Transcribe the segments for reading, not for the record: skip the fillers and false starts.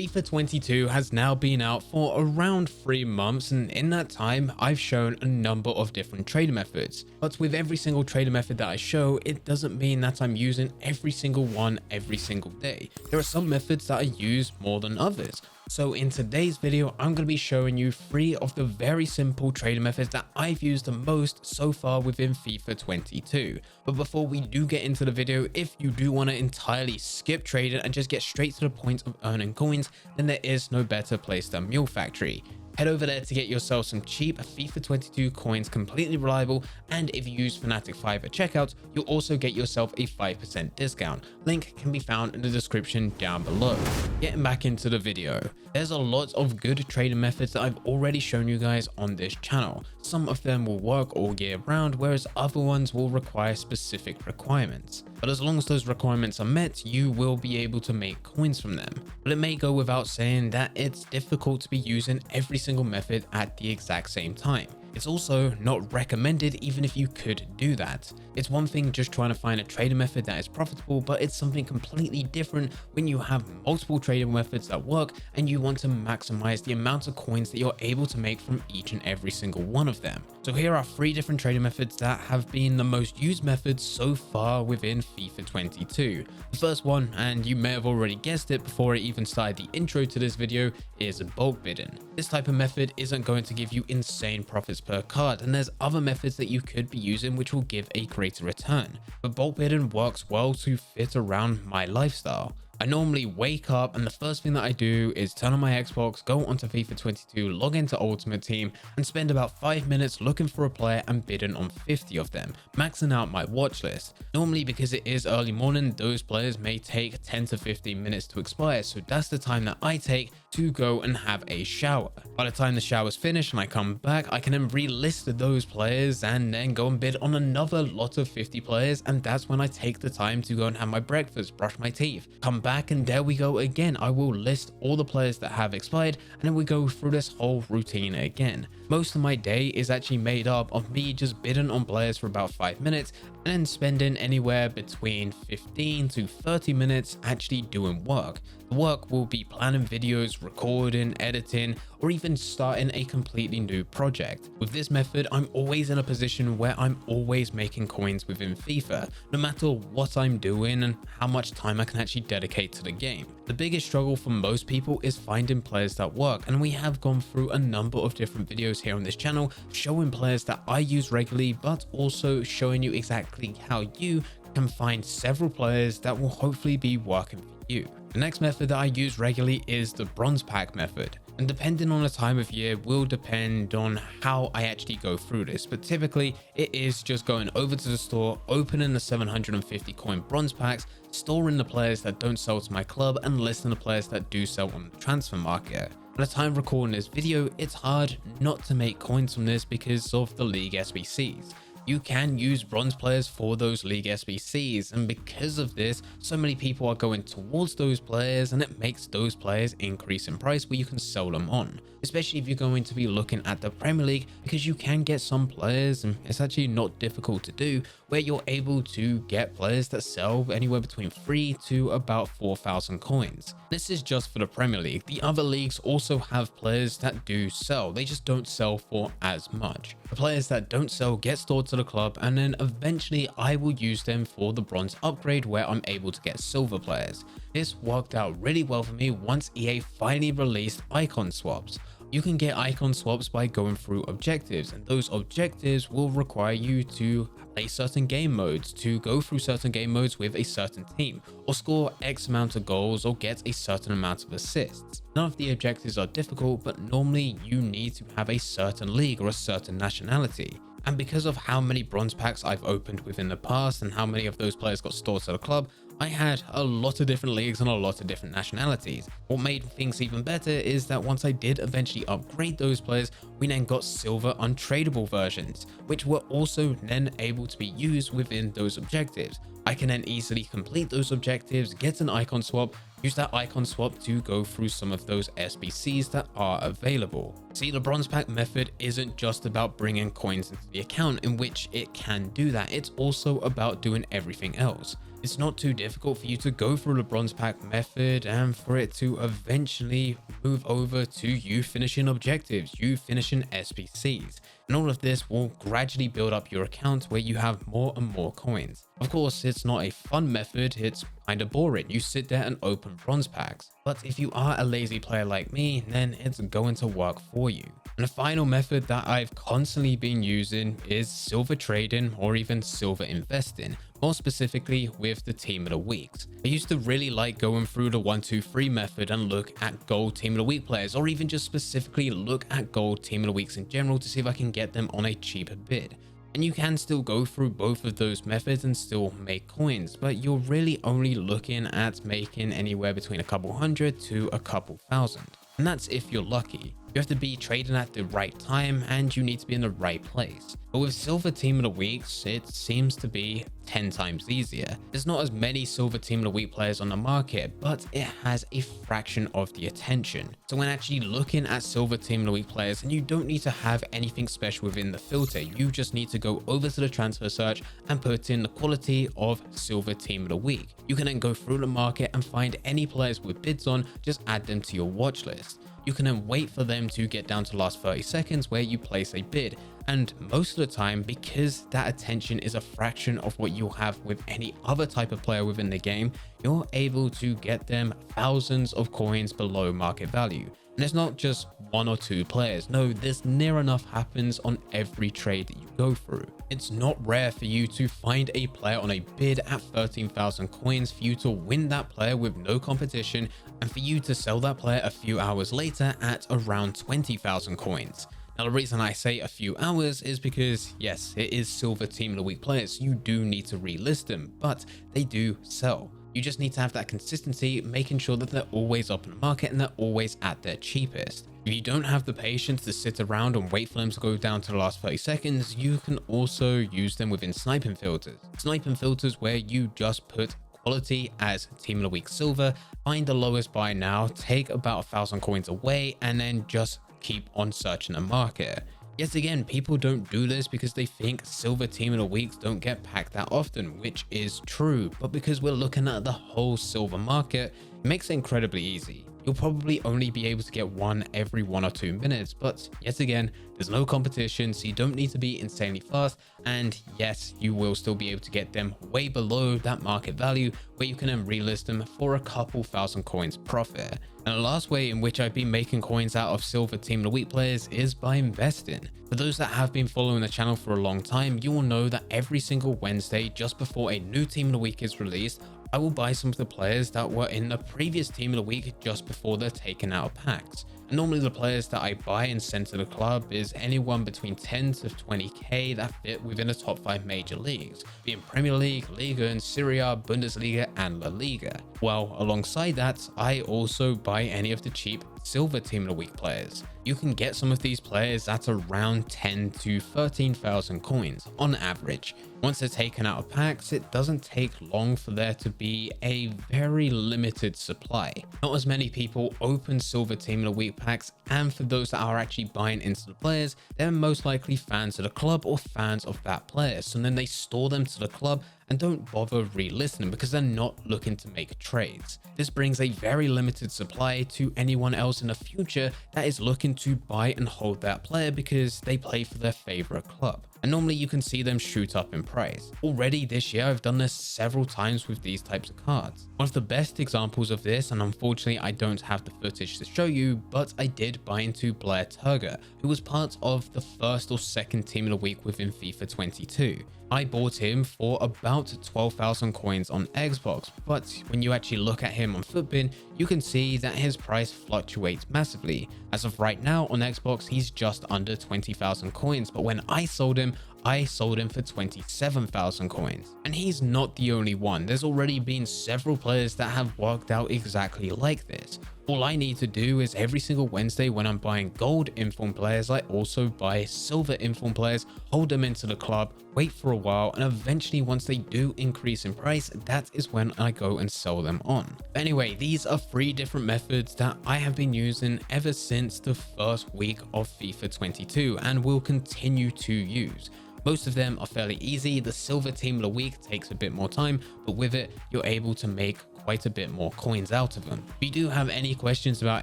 FIFA 22 has now been out for around 3 months, and in that time I've shown a number of different trader methods. But with every single trader method that I show, it doesn't mean that I'm using every single one every single day. There are some methods that I use more than others. So in today's video, I'm going to be showing you 3 of the very simple trader methods that I've used the most so far within FIFA 22. But before we do get into the video, if you do want to entirely skip trading and just get straight to the point of earning coins, then there is no better place than Mule Factory. Head over there to get yourself some cheap FIFA 22 coins, completely reliable, and if you use Fnatic 5 at checkout, you'll also get yourself a 5% discount. Link can be found in the description down below. Getting back into the video, there's a lot of good trading methods that I've already shown you guys on this channel. Some of them will work all year round, whereas other ones will require specific requirements. But as long as those requirements are met, you will be able to make coins from them. But it may go without saying that it's difficult to be using every single method at the exact same time. It's also not recommended even if you could do that. It's one thing just trying to find a trading method that is profitable, but it's something completely different when you have multiple trading methods that work and you want to maximize the amount of coins that you're able to make from each and every single one of them. So here are 3 different trading methods that have been the most used methods so far within FIFA 22. The first one, and you may have already guessed it before I even started the intro to this video, is bulk bidding. This type of method isn't going to give you insane profits per card, and there's other methods that you could be using which will give a greater return, but bulk bidding works well to fit around my lifestyle. I normally wake up and the first thing that I do is turn on my Xbox, go onto FIFA 22, log into Ultimate Team, and spend about 5 minutes looking for a player and bidding on 50 of them, maxing out my watch list. Normally, because it is early morning, those players may take 10 to 15 minutes to expire, so that's the time that I take to go and have a shower. By the time the shower's finished and I come back, I can then relist those players and then go and bid on another lot of 50 players, and that's when I take the time to go and have my breakfast, brush my teeth, come back, and there we go again. I will list all the players that have expired, and then we go through this whole routine again. Most of my day is actually made up of me just bidding on players for about 5 minutes and then spending anywhere between 15 to 30 minutes actually doing work. The work will be planning videos, recording, editing, or even starting a completely new project. With this method, I'm always in a position where I'm always making coins within FIFA, no matter what I'm doing and how much time I can actually dedicate to the game. The biggest struggle for most people is finding players that work, and we have gone through a number of different videos here on this channel showing players that I use regularly, but also showing you exactly how you can find several players that will hopefully be working for you. The next method that I use regularly is the bronze pack method, and depending on the time of year will depend on how I actually go through this, but typically it is just going over to the store, opening the 750 coin bronze packs, storing the players that don't sell to my club, and listing the players that do sell on the transfer market. By the time of recording this video, it's hard not to make coins from this because of the league SBCs. You can use bronze players for those league SBCs, and because of this, so many people are going towards those players, and it makes those players increase in price where you can sell them on, especially if you're going to be looking at the Premier League, because you can get some players, and it's actually not difficult to do, where you're able to get players that sell anywhere between 3 to about 4,000 coins. This is just for the Premier League. The other leagues also have players that do sell, they just don't sell for as much. The players that don't sell get stored to the club, and then eventually I will use them for the bronze upgrade where I'm able to get silver players. This worked out really well for me once EA finally released icon swaps. You can get icon swaps by going through objectives, and those objectives will require you to play certain game modes, to go through certain game modes with a certain team, or score X amount of goals, or get a certain amount of assists. None of the objectives are difficult, but normally you need to have a certain league or a certain nationality. And because of how many bronze packs I've opened within the past and how many of those players got stored to the club, I had a lot of different leagues and a lot of different nationalities. What made things even better is that once I did eventually upgrade those players, We then got silver untradeable versions, which were also then able to be used within those objectives. I can then easily complete those objectives, get an icon swap, use that icon swap to go through some of those SBCs that are available. See, the bronze pack method isn't just about bringing coins into the account, in which it can do that. It's also about doing everything else. It's not too difficult for you to go through the bronze pack method and for it to eventually move over to you finishing objectives, you finishing SBCs. And all of this will gradually build up your account where you have more and more coins. Of course, it's not a fun method, it's kinda boring. You sit there and open bronze packs. But if you are a lazy player like me, then it's going to work for you. And the final method that I've constantly been using is silver trading or even silver investing, more specifically with the team of the weeks. I used to really like going through the 1, 2, 3 method and look at gold team of the week players, or even just specifically look at gold team of the weeks in general to see if I can get them on a cheaper bid. And you can still go through both of those methods and still make coins, but you're really only looking at making anywhere between a couple hundred to a couple thousand. And that's if you're lucky. You have to be trading at the right time and you need to be in the right place. But with silver team of the weeks, it seems to be 10 times easier. There's not as many silver team of the week players on the market, but it has a fraction of the attention. So when actually looking at silver team of the week players, and you don't need to have anything special within the filter, you just need to go over to the transfer search and put in the quality of silver team of the week. You can then go through the market and find any players with bids on, just add them to your watch list. You can then wait for them to get down to the last 30 seconds where you place a bid. And most of the time, because that attention is a fraction of what you'll have with any other type of player within the game, you're able to get them thousands of coins below market value. And it's not just 1 or 2 players. No, this near enough happens on every trade that you go through. It's not rare for you to find a player on a bid at 13,000 coins, for you to win that player with no competition, and for you to sell that player a few hours later at around 20,000 coins. Now, the reason I say a few hours is because, yes, it is silver team of the week players. You do need to relist them, but they do sell. You just need to have that consistency, making sure that they're always up in the market and they're always at their cheapest. If you don't have the patience to sit around and wait for them to go down to the last 30 seconds, you can also use them within sniping filters. Sniping filters where you just put quality as team of the week silver, find the lowest buy now, take about 1,000 coins away, and then just keep on searching the market. Yet again, people don't do this because they think silver team of the weeks don't get packed that often, which is true, but because we're looking at the whole silver market, it makes it incredibly easy. You'll probably only be able to get one every 1 or 2 minutes, but yet again, there's no competition, so you don't need to be insanely fast, and yes, you will still be able to get them way below that market value, where you can then relist them for a couple thousand coins profit. And the last way in which I've been making coins out of silver team of the week players is by investing. For those that have been following the channel for a long time, you will know that every single Wednesday, just before a new team of the week is released, I will buy some of the players that were in the previous team of the week just before they're taken out of packs. And normally the players that I buy and send to the club is anyone between 10 to 20k that fit within the top 5 major leagues, being Premier League, Liga and Serie A, Bundesliga and La Liga. Well, alongside that, I also buy any of the cheap silver team of the week players. You can get some of these players at around 10 to 13,000 coins on average. Once they're taken out of packs, it doesn't take long for there to be a very limited supply. Not as many people open silver team of the week packs, and for those that are actually buying into the players, they're most likely fans of the club or fans of that player, so then they store them to the club and don't bother relisting them because they're not looking to make trades. This brings a very limited supply to anyone else in the future that is looking to buy and hold that player because they play for their favorite club. And normally you can see them shoot up in price. Already this year, I've done this several times with these types of cards. One of the best examples of this, and unfortunately I don't have the footage to show you, but I did buy into Blair Turger, who was part of the first or second team of the week within FIFA 22. I bought him for about 12,000 coins on Xbox, but when you actually look at him on Footbin, you can see that his price fluctuates massively. As of right now on Xbox, he's just under 20,000 coins, but when I sold him for 27,000 coins. And he's not the only one. There's already been several players that have worked out exactly like this. All I need to do is every single Wednesday when I'm buying gold inform players, I also buy silver inform players, hold them into the club, wait for a while, and eventually once they do increase in price, that is when I go and sell them on. Anyway, these are 3 different methods that I have been using ever since the first week of FIFA 22 and will continue to use. Most of them are fairly easy. The silver team of the week takes a bit more time, but with it, you're able to make quite a bit more coins out of them. If you do have any questions about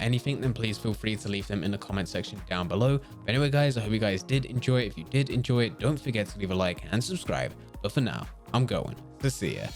anything, then please feel free to leave them in the comment section down below. But anyway, guys, I hope you guys did enjoy it. If you did enjoy it, don't forget to leave a like and subscribe. But for now, I'm going to see ya.